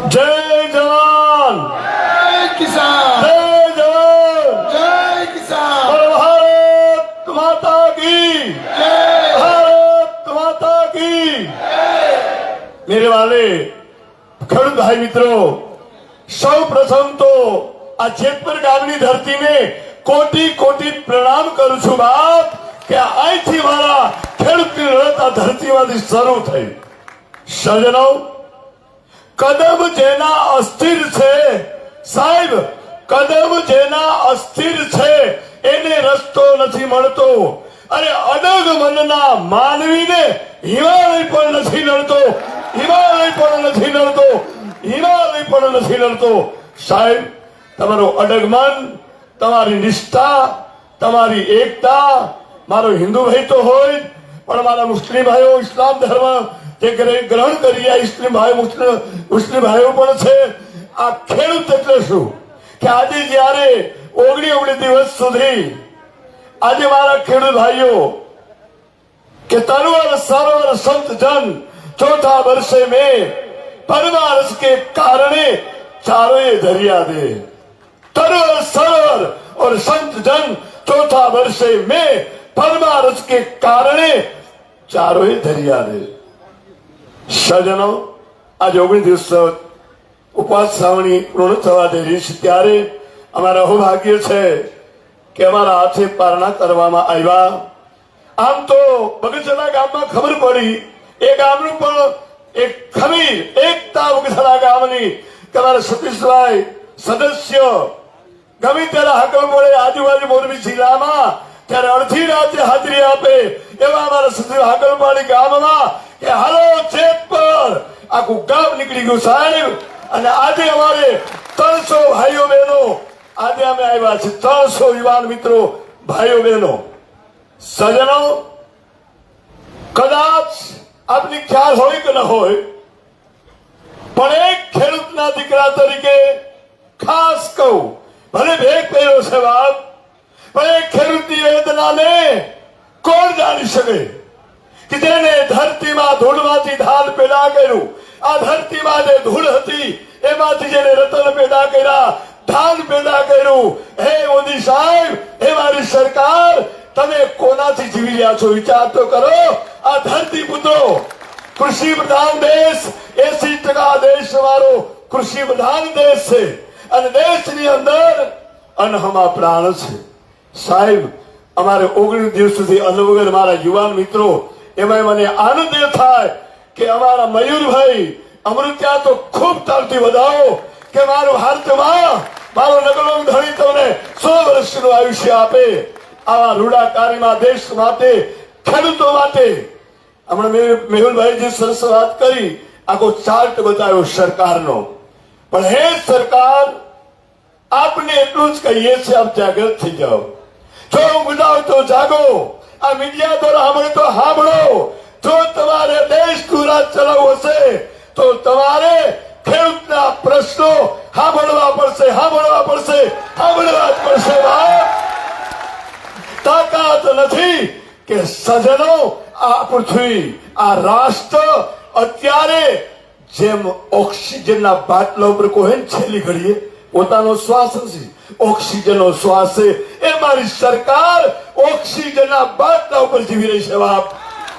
जय जवान, जय किसान, जय जवान, जय किसान, और भारत माता की, जय भारत माता की। मेरे वाले ખેડૂત ભાઈ મિત્રો, સૌ પ્રથમ તો આ જેતપુર ગામની ધરતીને કોટી કોટી પ્રણામ કરું છું બાપ કે અહીંથી મારા ખેડૂતની લડત આ ધરતીમાંથી શરૂ થઈ। સજનો, કદમ જેના અસ્થિર છે સાહેબ, કદમ જેના અસ્થિર છે એને રસ્તો નથી મળતો। અરે અડગ મનના માનવીને હિમાલય પણ નથી નડતો, હિમાલય પણ નથી નડતો, હિમાલય પણ નથી નડતો। સાહેબ, તમારો અડગ મન, તમારી નિષ્ઠા, તમારી એકતા, મારો હિન્દુ ભાઈ તો હોય પણ મારા મુસ્લિમ ભાઈઓ ઇસ્લામ ધર્મ જે ગ્રહણ કરી રહ્યા ઇસ્લામ ભાઈ મુસ્લિમ ભાઈઓ પણ છે। આ ખેડૂત એટલે શું કે આજે જયારે 19 દિવસ સુધી આજે મારા ખેડૂત ભાઈઓ કે તરवर सरवर संत जन चौथा वर्षे में परमारस के कारणे चारों दरिया दे। तरवर सरवर और संत जन चौथा वर्षे में परमारस के कारणे चारों दरिया दे। सजनो, आज 19 દિવસ ઉપવાસ શ્રાવણી પૂર્ણ થવા જઈ રહી છે ત્યારે અમારા સૌભાગ્ય છે કે અમારા હાથે પારણા કરવામાં આવ્યા। આમ તો બગસરા ગામમાં ખબર પડી એ ગામનું પણ એક ખમીર એકતા બગસરા ગામની કે મારા સતીશભાઈ સદસ્ય ગમે ત્યારે હાકલ પડે આજુબાજુ મોરબી જિલ્લામાં ત્યારે અડધી રાતે હાજરી આપે એવા અમારા સતીશ હાકલપાડી ગામમાં કે હાલો જેતપુર આખું ગામ નીકળી ગયું સાહેબ। અને આજે અમારે 300 ભાઈઓ બહેનો આજે અમે આવ્યા છે, 300 યુવાન મિત્રો ભાઈઓ બહેનો। સજનો, કદાચ આપને ખ્યાલ હોય કે ન હોય પણ એક ખેડૂતના દીકરા તરીકે ખાસ કહું, ભલે ભેગ પહેર્યો છે બાપ પણ એક ખેડૂતની વેદનાને કોણ જાણી શકે કે જેને ધરતીમાં ધૂળમાંથી ધાન પેદા કર્યું, આ ધરતીમાં જે ધૂળ હતી એમાંથી જેને રતન પેદા કર્યા, ધાન પેદા કર્યું। હે મોદી સાહેબ, હે મારી સરકાર, તમે કોનાથી જીવી રહ્યા છો વિચાર તો કરો। આ ધરતી પુત્રો, કૃષિ પ્રધાન દેશ, 80% દેશ અમારો કૃષિ પ્રધાન દેશ છે અને દેશની અંદર અન્નહમા પ્રાણ છે સાહેબ। અમારે 19 દિવસ સુધી અન્ન વગર મારા યુવાન મિત્રો એમાં મને આનંદ એ થાય કે અમારા મયુરભાઈ અમૃત્યા તો ખૂબ તાલથી વધાવો કે મારો ભારતમાં મારો નગલો ધણી તમને 100 વર્ષનું આયુષ્ય આપે। આવા રૂડા કાર્યમાં દેશ માટે, ખેડૂતો માટે હમણાં મેહુલભાઈ જે સરસ વાત કરી, આખો ચાર્ટ બતાવ્યો સરકારનો। પણ હે સરકાર, આપને એટલું જ કહીએ છીએ, આપ જાગૃત થઈ જાઓ। જો ઊંઘતા હોય તો જાગો, આ મીડિયા દ્વારા સાંભળો તો સાંભળો। જો તમારે દેશનું રાજ ચલાવવું હશે તો તમારે ખેડૂતના પ્રશ્નો સાંભળવા પડશે, સાંભળવા પડશે, સાંભળવા જ પડશે બાપ। તાકાત નથી કે સજનો, આ પૃથ્વી, આ રાષ્ટ્ર અત્યારે જેમ ઓક્સિજનના બાટલા ઉપર કોઈ છેલ્લી ઘડીએ પોતાનો શ્વાસ નથી, ઓક્સિજનનો શ્વાસ છે એ મારી સરકાર ઓક્સિજનના બાટલા ઉપર જીવી રહી છે બાપ।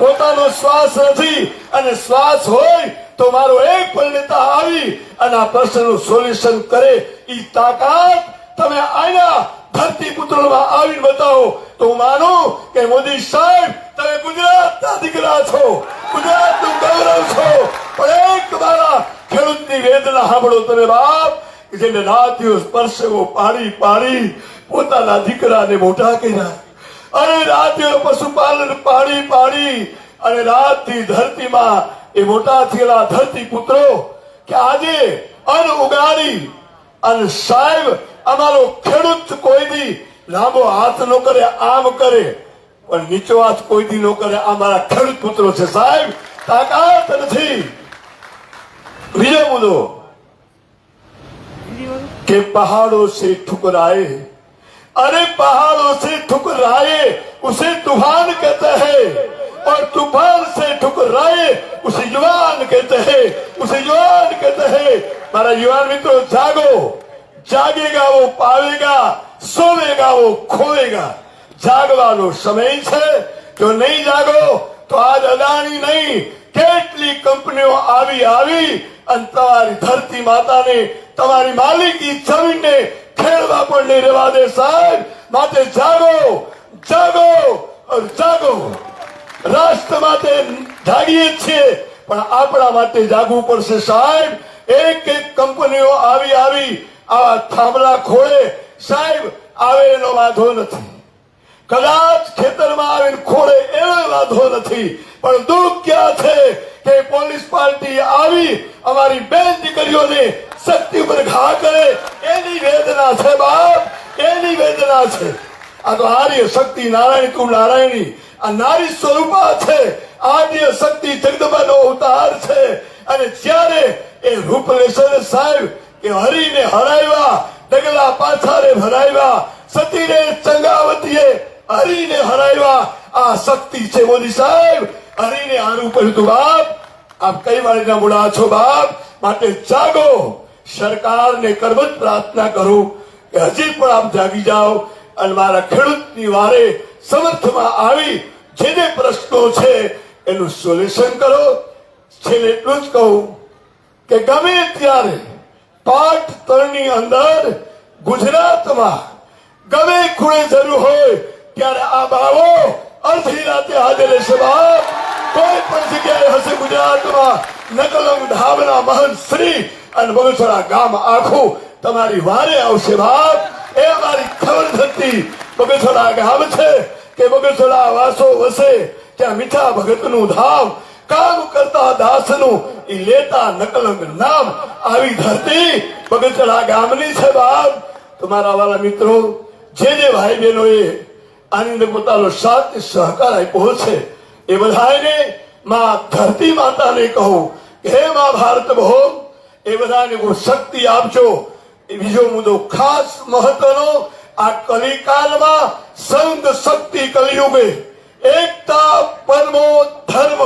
પોતાનો શ્વાસ નથી અને શ્વાસ હોય તો મારો એક પણ નેતા આવી અને આ પ્રશ્નનું સોલ્યુશન કરે એ તાકાત તમે આના ધરતી પુત્રોમાં આવીને બતાવો તો હું માનું કે મોદી સાહેબ તમે ગુજરાતના દીકરા છો, ગુજરાતનું ગૌરવ છો। પણ એક મારા ખેડૂતની વેદના સાંભળો તમે બાપ કે જેને રાત દિવસ પરસેવો પાડી પાડી પોતાના દીકરાને મોટા કર્યા, અને રાત દિવસ પશુપાલન પાડી પાડી અને રાતથી ધરતીમાં એ મોટા થયેલા ધરતી પુત્રો કે આજે અન્ન ઉગાડી અને સાહેબ અમારો ખેડૂત કોઈ દી લાંબો હાથ ન કરે, આમ કરે પણ નીચો હાથ કોઈ દી ન કરે। આ મારા ખેડૂત પુત્રો છે સાહેબ, તાકાત નથી। બીજો મુદ્દો કે પહાड़ों से ठुकराए, अरे पहाड़ों से ठुकराए उसे तूफान कहते हैं, और तूफान से ठुकराए उसे जवान कहते हैं, उसे जवान कहते हैं। મારા યુવાન મિત્રો જાગો, જાગેગા वो पावेगा, सोवेगा वो खोएगा. જાગવાનો સમય છે. જો નહીં જાગો તો આજ અદાણી નહીં કેટલી કંપનીઓ આવી અને તમારી ધરતી માતાને, તમારી માલિકી જમીનને ખેડવા પણ નહીં રહેવા દે સાહેબ. માટે જાગો, જાગો, જાગો. રાષ્ટ્ર માટે જાગીએ છીએ પણ આપણા માટે જાગવું પડશે સાહેબ. એક કંપનીઓ આવી આવા થાંભલા ખોળે સાહેબ આવે એનો વાંધો નથી, કદાચ ખેતરમાં આવીને ખોળે એનો વાંધો નથી, પણ દુઃખ ક્યાં છે કે પોલીસ પાર્ટી આવી અમારી બેન દીકરીઓને શક્તિ ઉપર ઘા કરે એની વેદના છે બાપ, એની વેદના છે. આ તો આર્ય શક્તિ નારાયણ તું નારાયણી આ નારી સ્વરૂપા છે. આદ્ય શક્તિ જગદંબાનો અવતાર છે. અને જ્યારે એ રૂપલેશ્વર સાહેબ કે હરીને હરાવ્યા, ડગલા પાછારે ભરાવ્યા, સતીને ચંગાવતીએ હરીને હરાવ્યા. આ શક્તિ છે મોદી સાહેબ. હરીને હારું પડ્યું તું બાપ. આપ કઈ વાળીના મૂળા છો બાપ. માટે જાગો. સરકારને કરબત પ્રાર્થના કરું કે હજી પણ આપ જાગી જાઓ અને મારા ખેડૂતની વારે સમર્થમાં આવી જે પ્રશ્નો છે એનું સોલ્યુશન કરો. છેલ્લે એટલું જ કહું કે ગમે ત્યારે પાટ તળની અંદર ગુજરાતમાં ગમે ખૂણે જરૂર હોય ત્યારે આ બાળો અડધી રાતે હાજર રહેશે બાપ. કોઈ પણ જગ્યાએ હશે ગુજરાતમાં નકલંગ ધામના મહંત શ્રી અને બગસરા ગામ આખું તમારી વારે આવશે બાપ. એ અમારી ખબર થતી બગસરા ગામ છે કે બગસરા વાસો વસે ત્યાં મીઠા ભગતનું ધામ, કામ કરતા દાસનું ઈ લેતા નકલંગ નામ. આવી ધરતી બગસરા ગામની છે બાપ. તમારા વાલા મિત્રો, જે ભાઈ બહેનોએ આની અંદર પોતાનો સાથ સહકાર આપ્યો છે એ બધાને માં ધરતી માતાને કહું કે હે માં ભારત ભોગ, એ બધાને શક્તિ આપજો. એ બીજો મુદ્દો ખાસ મહત્વનો, આ કલિકાલમાં સંઘ શક્તિ કલિયુગે એકતા પરમો ધર્મ,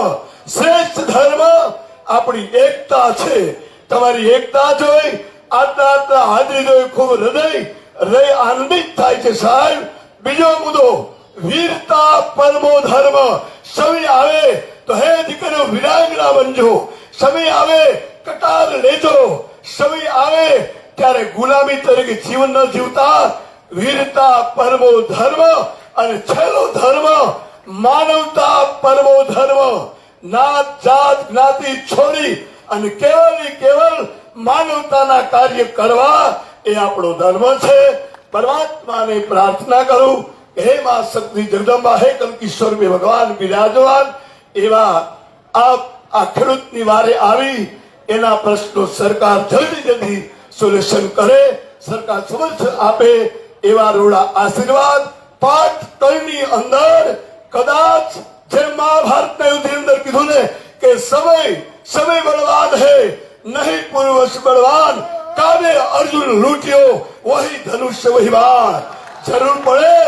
શ્રેષ્ઠ ધર્મ આપણી એકતા છે. તમારી એકતા જોઈ આટલા હાજરી જોઈ ખૂબ હૃદય આનંદિત થાય છે સાહેબ. બીજો મુદ્દો વીરતા પરમો ધર્મ. સમય આવે તો હે દીકરીઓ વિરાંગના બનજો, સમય આવે કટાર લેજો, સમય આવે ત્યારે ગુલામી તરીકે જીવન ન જીવતા વીરતા પરમો ધર્મ. અને છેલ્લો ધર્મ માનવતા પરમો ધર્મ. નાત જાત જ્ઞાતિ છોડી અને કેવલ માનવતાના કાર્ય કરવા એ આપણો ધર્મ છે. પરમાત્માને પ્રાર્થના કરું કે હે મા શક્તિ જગદંબા, હે કલ્કિશોર ભગવાન બિરાજમાન એવા આ ખેડૂતની વારે આવી એના પ્રશ્નો સરકાર જલ્દી સોલ્યુશન કરે, સરકાર સમર્થ આપે એવા રોડા આશીર્વાદ. પાઠ તળની અંદર કદાચ જેમ મહાભારતના યુદ્ધની અંદર કીધું ને કે સમય બળવાન હે નહીં પૂર્વશ બળવાન, કામે અર્જુન લૂટ્યો વહી ધનુષ્ય વહી બાણ. જરૂર પડે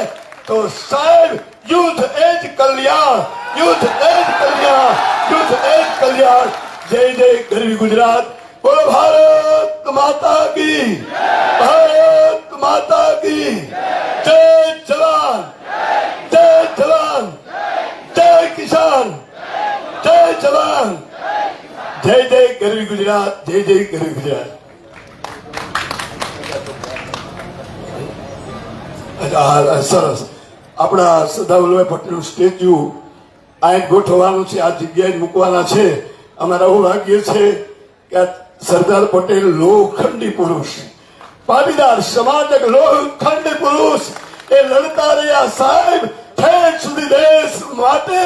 તો સાહેબ યુદ્ધ એ જ કલ્યાણ, યુદ્ધ એ જ કલ્યાણ, યુદ્ધ એ જ કલ્યાણ. જય જય ગરવી ગુજરાત. બોલો ભારત માતા કી, ભારત માતા કી જય. જવાન જય જવાન, જય કિસાન, જય જવાન, જય જય ગરવી ગુજરાત, જય જય ગરવી ગુજરાત. સરસ. આપણા સરદાર વલ્લભભાઈ પટેલનું સ્ટેચ્યુ આ ગોઠવવાનું છે, આ જગ્યાએ મૂકવાના છે. અમારા એવું ભાગ્ય છે કે સરદાર પટેલ લોખંડી પુરુષ, પાટીદાર સમાજક લોખંડી પુરુષ એ લડતા રહ્યા સાહેબ ઠેઠ સુધી દેશ માટે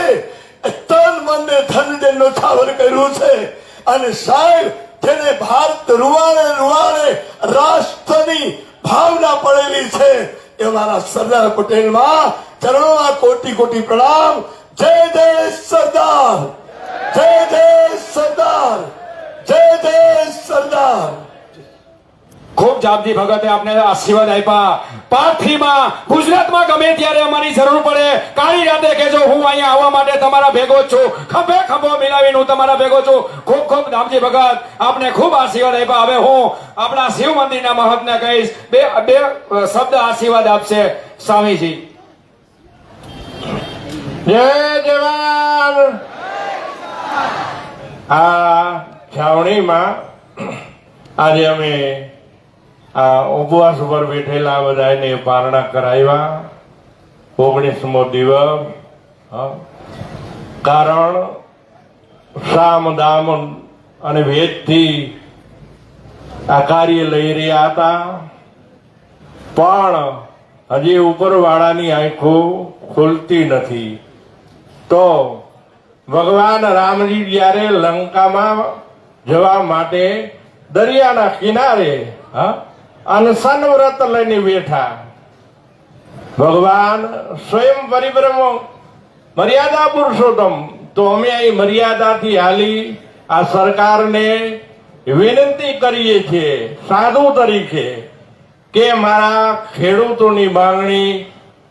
તન મન ને ધન ને નોછાવર કર્યું છે. અને સાહેબ જેને ભારત રૂવાડે રાષ્ટ્રની ભાવના પડેલી છે એ મારા સરદાર પટેલમાં ચરણોમાં કોટી કોટી પ્રણામ. જય જય સરદાર, જય જય સરદાર, જય જય સરદાર. ખૂબ જાપજી ભગતે આપને આશીર્વાદ આપ્યા. પાર્થીમાં ગુજરાતમાં ગમે ત્યારે અમારી જરૂર પડે કાળી રાતે કહેજો, હું અહીંયા આવવા માટે તમારા ભેગો જ છું. ખભે ખભો મિલાવીને હું તમારા ભેગો છું. ખૂબ ખૂબ જાપજી ભગત આપને ખૂબ આશીર્વાદ આપ્યા. હવે હું આપણા શિવ મંદિરના મહંતને કહીશ, બે શબ્દ આશીર્વાદ આપશે સ્વામીજી. જય જવાન. આ છાવણીમાં આજે અમે આ ઉપવાસ ઉપર બેઠેલા બધાને પારણા કરાવ્યા. 19મો દિવસ. કારણ સામ દામ અને વેદથી આ કાર્ય લઈ રહ્યા હતા, પણ હજી ઉપરવાળાની આંખો ખુલતી નથી. તો ભગવાન રામજી જ્યારે લંકામાં જવા માટે દરિયાના કિનારે અનશન વ્રત લઈને બેઠા, ભગવાન સ્વયં પરિબ્રહ્મ મર્યાદા પુરુષોત્તમ. તો અમે અહીં મર્યાદાથી હાલી આ સરકારને વિનંતી કરીએ છીએ સાધુ તરીકે કે મારા ખેડૂતોની માંગણી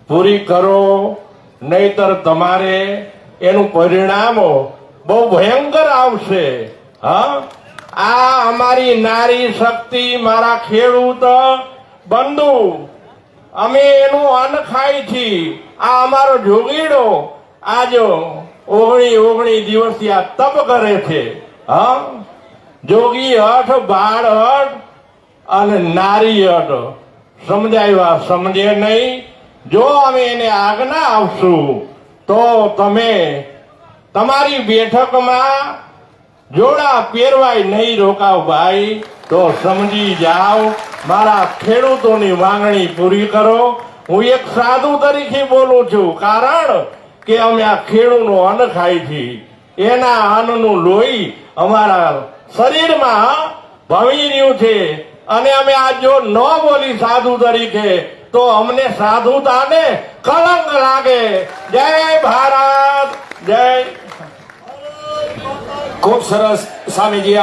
પૂરી કરો, નહીતર તમારે એનું પરિણામ બહુ ભયંકર આવશે. આ અમારી નારી શક્તિ, મારા ખેડૂત બંધુ, અમે એનું અન્ન ખાઈ છીએ. આ અમારો જોગીડો આજ 19 દિવસથી આ તપ કરે છે. જોગી હઠ, બાળ હઠ અને નારી હઠ સમજાવ્યા, સમજે નહીં. જો અમે એને આજ્ઞા આપશું તો તમે તમારી બેઠકમાં જોડા પહેરવાય નહીં રોકાવ ભાઈ. તો સમજી જાઓ, મારા ખેડૂતોની માંગણી પૂરી કરો. હું એક સાધુ તરીકે બોલું છું, કારણ કે અમે આ ખેડૂતનું અન્ન ખાઈ છીએ. એના અન્નનું લોહી અમારા શરીરમાં ભવી રહ્યું છે, અને અમે આ જો ન બોલી સાધુ તરીકે તો અમને સાધુતાને કલંક લાગે. જય ભારત, જય. ખૂબ સરસ સ્વામીજી.